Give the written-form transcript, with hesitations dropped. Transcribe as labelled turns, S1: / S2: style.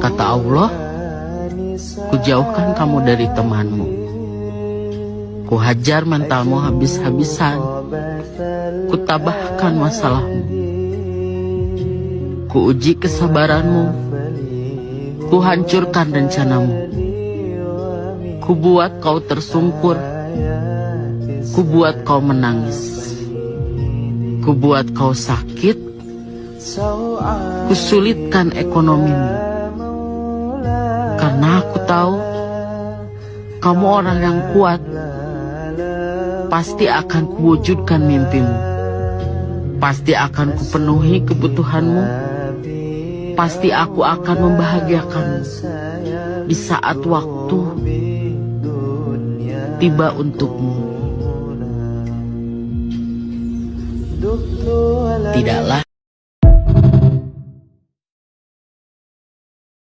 S1: Kata Allah, kujauhkan kamu dari temanmu, kuhajar mentalmu habis-habisan, kutabahkan masalahmu, kuuji kesabaranmu, kuhancurkan rencanamu, kubuat kau tersungkur, kubuat kau menangis, kubuat kau sakit, kusulitkan ekonomimu. Karena aku tahu kamu orang yang kuat, pasti akan kuwujudkan mimpimu, pasti akan kupenuhi kebutuhanmu, pasti aku akan membahagiakanmu di saat waktu tiba untukmu. Tidaklah